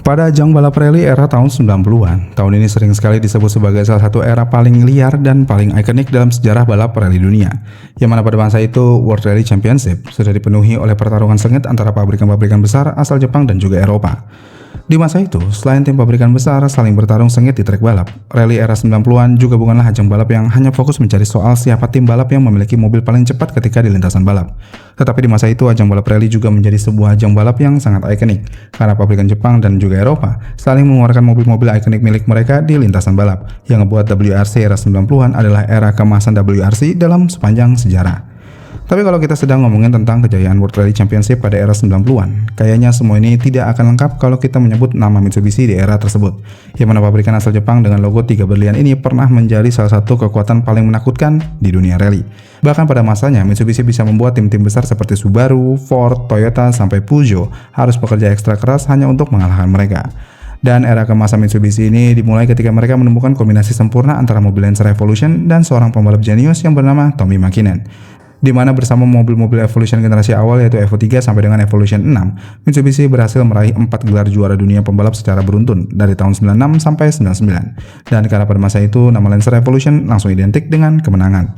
Pada ajang balap rally era tahun 90-an, tahun ini sering sekali disebut sebagai salah satu era paling liar dan paling ikonik dalam sejarah balap rally dunia. Yang mana pada masa itu, World Rally Championship sudah dipenuhi oleh pertarungan sengit antara pabrikan-pabrikan besar asal Jepang dan juga Eropa. Di masa itu, selain tim pabrikan besar saling bertarung sengit di trek balap, rally era 90-an juga bukanlah ajang balap yang hanya fokus mencari soal siapa tim balap yang memiliki mobil paling cepat ketika di lintasan balap. Tetapi di masa itu, ajang balap rally juga menjadi sebuah ajang balap yang sangat ikonik, karena pabrikan Jepang dan juga Eropa saling mengeluarkan mobil-mobil ikonik milik mereka di lintasan balap, yang membuat WRC era 90-an adalah era keemasan WRC dalam sepanjang sejarah. Tapi kalau kita sedang ngomongin tentang kejayaan World Rally Championship pada era 90-an, kayaknya semua ini tidak akan lengkap kalau kita menyebut nama Mitsubishi di era tersebut. Yang mana pabrikan asal Jepang dengan logo 3 berlian ini pernah menjadi salah satu kekuatan paling menakutkan di dunia rally. Bahkan pada masanya, Mitsubishi bisa membuat tim-tim besar seperti Subaru, Ford, Toyota, sampai Peugeot harus bekerja ekstra keras hanya untuk mengalahkan mereka. Dan era keemasan Mitsubishi ini dimulai ketika mereka menemukan kombinasi sempurna antara mobil Lancer Evolution dan seorang pembalap jenius yang bernama Tommy Mäkinen. Di mana bersama mobil-mobil Evolution generasi awal yaitu Evo 3 sampai dengan Evolution 6, Mitsubishi berhasil meraih 4 gelar juara dunia pembalap secara beruntun dari tahun 96 sampai 99. Dan karena pada masa itu nama Lancer Evolution langsung identik dengan kemenangan.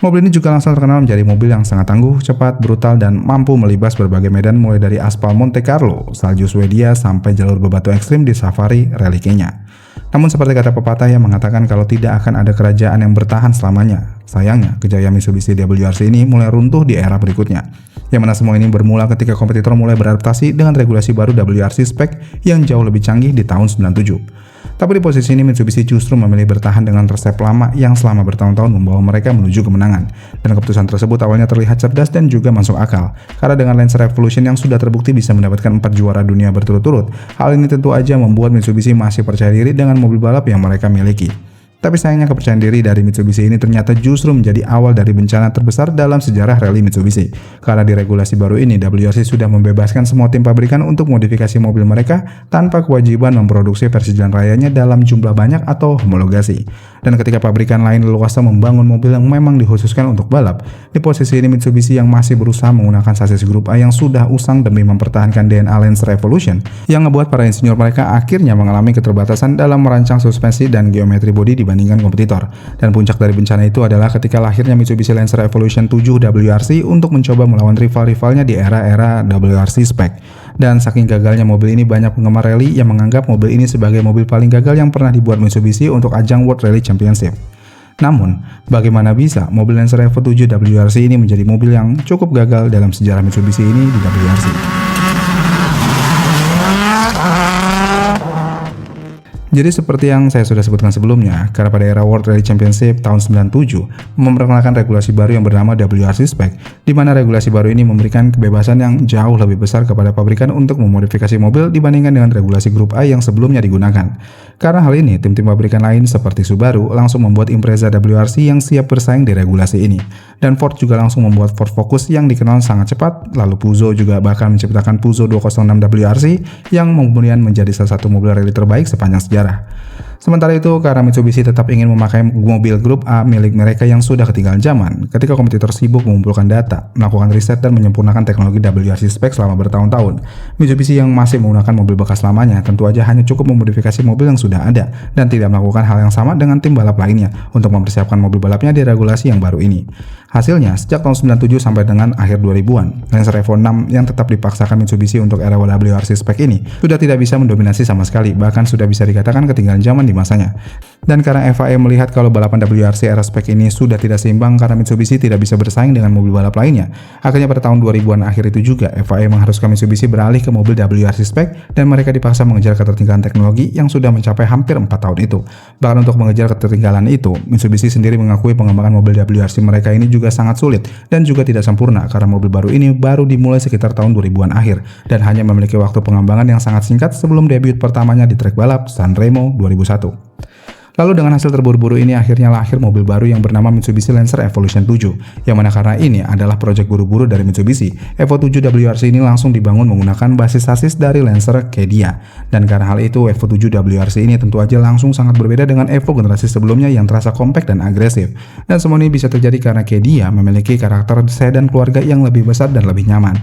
Mobil ini juga langsung terkenal menjadi mobil yang sangat tangguh, cepat, brutal, dan mampu melibas berbagai medan mulai dari aspal Monte Carlo, salju Swedia, sampai jalur bebatu ekstrim di Safari Rally Kenya. Namun seperti kata pepatah yang mengatakan kalau tidak akan ada kerajaan yang bertahan selamanya, sayangnya kejayaan Mitsubishi WRC ini mulai runtuh di era berikutnya. Yang mana semua ini bermula ketika kompetitor mulai beradaptasi dengan regulasi baru WRC spek yang jauh lebih canggih di tahun 97. Tapi di posisi ini Mitsubishi justru memilih bertahan dengan resep lama yang selama bertahun-tahun membawa mereka menuju kemenangan. Dan keputusan tersebut awalnya terlihat cerdas dan juga masuk akal. Karena dengan Lancer Evolution yang sudah terbukti bisa mendapatkan 4 juara dunia berturut-turut, hal ini tentu aja membuat Mitsubishi masih percaya diri dengan mobil balap yang mereka miliki. Tapi sayangnya kepercayaan diri dari Mitsubishi ini ternyata justru menjadi awal dari bencana terbesar dalam sejarah rally Mitsubishi. Karena di regulasi baru ini, WRC sudah membebaskan semua tim pabrikan untuk modifikasi mobil mereka tanpa kewajiban memproduksi versi jalan rayanya dalam jumlah banyak atau homologasi. Dan ketika pabrikan lain leluasa membangun mobil yang memang dikhususkan untuk balap, di posisi ini Mitsubishi yang masih berusaha menggunakan sasis grup A yang sudah usang demi mempertahankan DNA Lancer Evolution, yang ngebuat para insinyur mereka akhirnya mengalami keterbatasan dalam merancang suspensi dan geometri bodi dibandingkan kompetitor. Dan puncak dari bencana itu adalah ketika lahirnya Mitsubishi Lancer Evolution 7 WRC untuk mencoba melawan rival-rivalnya di era-era WRC spek. Dan saking gagalnya mobil ini, banyak penggemar rally yang menganggap mobil ini sebagai mobil paling gagal yang pernah dibuat Mitsubishi untuk ajang World Rally Championship. Namun, bagaimana bisa mobil Lancer Evo 7 WRC ini menjadi mobil yang cukup gagal dalam sejarah Mitsubishi ini di WRC? Jadi seperti yang saya sudah sebutkan sebelumnya, karena pada era World Rally Championship tahun 97 memperkenalkan regulasi baru yang bernama WRC Spec, di mana regulasi baru ini memberikan kebebasan yang jauh lebih besar kepada pabrikan untuk memodifikasi mobil dibandingkan dengan regulasi grup A yang sebelumnya digunakan. Karena hal ini, tim-tim pabrikan lain seperti Subaru langsung membuat Impreza WRC yang siap bersaing di regulasi ini. Dan Ford juga langsung membuat Ford Focus yang dikenal sangat cepat, lalu Peugeot juga bahkan menciptakan Peugeot 206 WRC yang kemudian menjadi salah satu mobil rally terbaik sepanjang sejarah. Sementara itu, karena Mitsubishi tetap ingin memakai mobil grup A milik mereka yang sudah ketinggalan zaman, ketika kompetitor sibuk mengumpulkan data, melakukan riset dan menyempurnakan teknologi WRC spek selama bertahun-tahun, Mitsubishi yang masih menggunakan mobil bekas lamanya tentu aja hanya cukup memodifikasi mobil yang sudah ada dan tidak melakukan hal yang sama dengan tim balap lainnya untuk mempersiapkan mobil balapnya di regulasi yang baru ini. Hasilnya, sejak tahun 97 sampai dengan akhir 2000-an, Lancer Evo 6 yang tetap dipaksakan Mitsubishi untuk era WRC spek ini sudah tidak bisa mendominasi sama sekali, bahkan sudah bisa dikatakan ketinggalan zaman di masanya. Dan karena FIA melihat kalau balapan WRC era spek ini sudah tidak seimbang karena Mitsubishi tidak bisa bersaing dengan mobil balap lainnya, akhirnya pada tahun 2000-an akhir itu juga FIA mengharuskan Mitsubishi beralih ke mobil WRC spek dan mereka dipaksa mengejar ketertinggalan teknologi yang sudah mencapai hampir 4 tahun itu. Bahkan untuk mengejar ketertinggalan itu, Mitsubishi sendiri mengakui pengembangan mobil WRC mereka ini juga sangat sulit dan juga tidak sempurna karena mobil baru ini baru dimulai sekitar tahun 2000-an akhir dan hanya memiliki waktu pengembangan yang sangat singkat sebelum debut pertamanya di trek balap Sanremo 2001. Lalu dengan hasil terburu-buru ini akhirnya lahir mobil baru yang bernama Mitsubishi Lancer Evolution 7, yang mana karena ini adalah proyek buru-buru dari Mitsubishi, Evo 7 WRC ini langsung dibangun menggunakan basis sasis dari Lancer Kedia. Dan karena hal itu, Evo 7 WRC ini tentu aja langsung sangat berbeda dengan Evo generasi sebelumnya yang terasa kompak dan agresif. Dan semua ini bisa terjadi karena Kedia memiliki karakter sedan keluarga yang lebih besar dan lebih nyaman.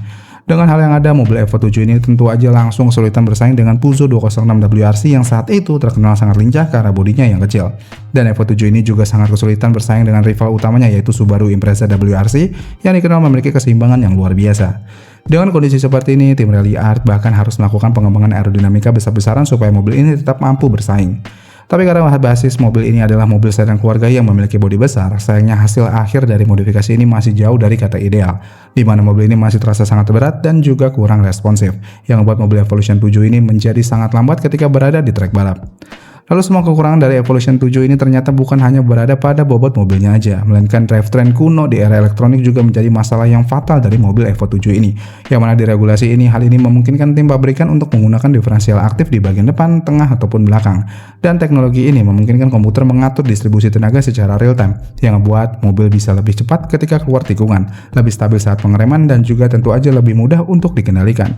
Dengan hal yang ada, mobil Evo 7 ini tentu aja langsung kesulitan bersaing dengan Peugeot 206 WRC yang saat itu terkenal sangat lincah karena bodinya yang kecil. Dan Evo 7 ini juga sangat kesulitan bersaing dengan rival utamanya yaitu Subaru Impreza WRC yang dikenal memiliki keseimbangan yang luar biasa. Dengan kondisi seperti ini, tim Rally Art bahkan harus melakukan pengembangan aerodinamika besar-besaran supaya mobil ini tetap mampu bersaing. Tapi karena basis mobil ini adalah mobil sedan keluarga yang memiliki bodi besar, sayangnya hasil akhir dari modifikasi ini masih jauh dari kata ideal, di mana mobil ini masih terasa sangat berat dan juga kurang responsif, yang membuat mobil Evolution 7 ini menjadi sangat lambat ketika berada di trek balap. Lalu semua kekurangan dari Evolution 7 ini ternyata bukan hanya berada pada bobot mobilnya aja, melainkan drivetrain kuno di era elektronik juga menjadi masalah yang fatal dari mobil Evo 7 ini. Yang mana di regulasi ini, hal ini memungkinkan tim pabrikan untuk menggunakan diferensial aktif di bagian depan, tengah, ataupun belakang. Dan teknologi ini memungkinkan komputer mengatur distribusi tenaga secara real time, yang membuat mobil bisa lebih cepat ketika keluar tikungan, lebih stabil saat pengereman, dan juga tentu aja lebih mudah untuk dikendalikan.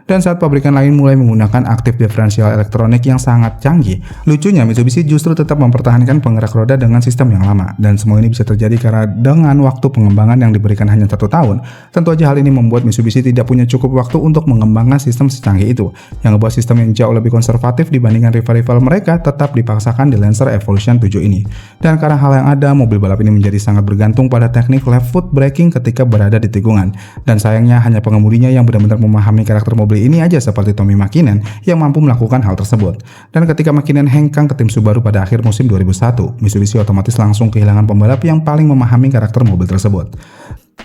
Dan saat pabrikan lain mulai menggunakan aktif diferensial elektronik yang sangat canggih, lucunya Mitsubishi justru tetap mempertahankan penggerak roda dengan sistem yang lama, dan semua ini bisa terjadi karena dengan waktu pengembangan yang diberikan hanya 1 tahun. Tentu aja hal ini membuat Mitsubishi tidak punya cukup waktu untuk mengembangkan sistem secanggih itu, yang membuat sistem yang jauh lebih konservatif dibandingkan rival-rival mereka tetap dipaksakan di Lancer Evolution 7 ini. Dan karena hal yang ada, mobil balap ini menjadi sangat bergantung pada teknik left foot braking ketika berada di tikungan. Dan sayangnya hanya pengemudinya yang benar-benar memahami karakter mobil ini aja seperti Tommy Mäkinen yang mampu melakukan hal tersebut. Dan ketika Mäkinen hengkang ke tim Subaru pada akhir musim 2001, Mitsubishi otomatis langsung kehilangan pembalap yang paling memahami karakter mobil tersebut.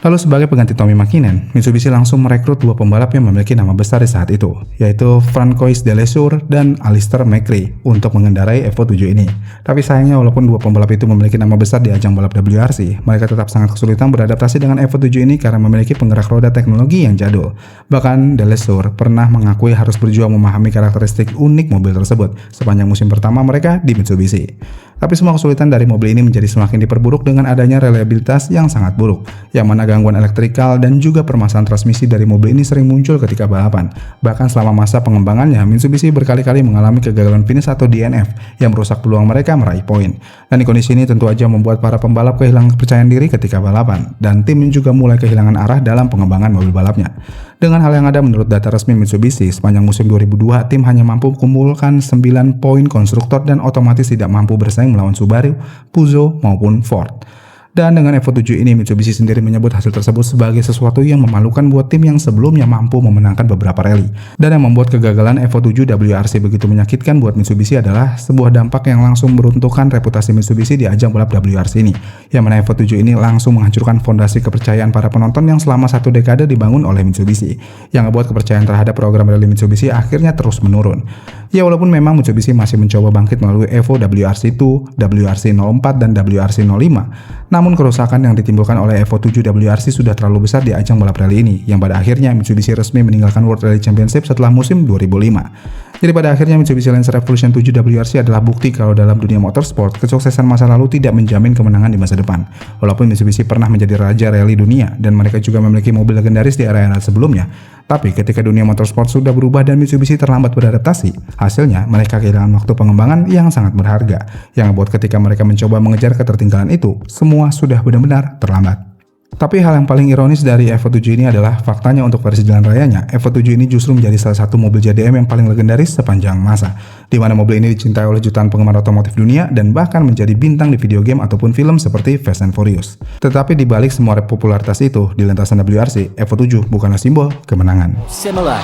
Lalu sebagai pengganti Tommy Mäkinen, Mitsubishi langsung merekrut 2 pembalap yang memiliki nama besar di saat itu, yaitu Francois Delessure dan Alistair McRae untuk mengendarai Evo 7 ini. Tapi sayangnya walaupun 2 pembalap itu memiliki nama besar di ajang balap WRC, mereka tetap sangat kesulitan beradaptasi dengan Evo 7 ini karena memiliki penggerak roda teknologi yang jadul. Bahkan Delessure pernah mengakui harus berjuang memahami karakteristik unik mobil tersebut sepanjang musim pertama mereka di Mitsubishi. Tapi semua kesulitan dari mobil ini menjadi semakin diperburuk dengan adanya reliabilitas yang sangat buruk, yang mana gangguan elektrikal dan juga permasalahan transmisi dari mobil ini sering muncul ketika balapan. Bahkan selama masa pengembangannya, Mitsubishi berkali-kali mengalami kegagalan finish atau DNF yang merusak peluang mereka meraih poin. Dan di kondisi ini tentu aja membuat para pembalap kehilangan kepercayaan diri ketika balapan, dan tim juga mulai kehilangan arah dalam pengembangan mobil balapnya. Dengan hal yang ada, menurut data resmi Mitsubishi, sepanjang musim 2002, tim hanya mampu mengumpulkan 9 poin konstruktor dan otomatis tidak mampu bersaing melawan Subaru, Peugeot, maupun Ford. Dan dengan Evo 7 ini, Mitsubishi sendiri menyebut hasil tersebut sebagai sesuatu yang memalukan buat tim yang sebelumnya mampu memenangkan beberapa rally. Dan yang membuat kegagalan Evo 7 WRC begitu menyakitkan buat Mitsubishi adalah sebuah dampak yang langsung meruntuhkan reputasi Mitsubishi di ajang balap WRC ini. Yang mana Evo 7 ini langsung menghancurkan fondasi kepercayaan para penonton yang selama 1 dekade dibangun oleh Mitsubishi, yang membuat kepercayaan terhadap program rally Mitsubishi akhirnya terus menurun. Ya, walaupun memang Mitsubishi masih mencoba bangkit melalui Evo WRC 2, WRC 04, dan WRC 05. Namun kerusakan yang ditimbulkan oleh Evo 7 WRC sudah terlalu besar di ajang balap rally ini, yang pada akhirnya Mitsubishi resmi meninggalkan World Rally Championship setelah musim 2005. Jadi pada akhirnya Mitsubishi Lancer Evolution 7 WRC adalah bukti kalau dalam dunia motorsport, kesuksesan masa lalu tidak menjamin kemenangan di masa depan. Walaupun Mitsubishi pernah menjadi raja rally dunia dan mereka juga memiliki mobil legendaris di era-era sebelumnya, tapi ketika dunia motorsport sudah berubah dan Mitsubishi terlambat beradaptasi, hasilnya mereka kehilangan waktu pengembangan yang sangat berharga, yang membuat ketika mereka mencoba mengejar ketertinggalan itu, semua sudah benar-benar terlambat. Tapi hal yang paling ironis dari Evo 7 ini adalah faktanya untuk versi jalan rayanya, Evo 7 ini justru menjadi salah satu mobil JDM yang paling legendaris sepanjang masa, di mana mobil ini dicintai oleh jutaan penggemar otomotif dunia dan bahkan menjadi bintang di video game ataupun film seperti Fast and Furious. Tetapi di balik semua popularitas itu, di lintasan WRC, Evo 7 bukanlah simbol kemenangan. Similar.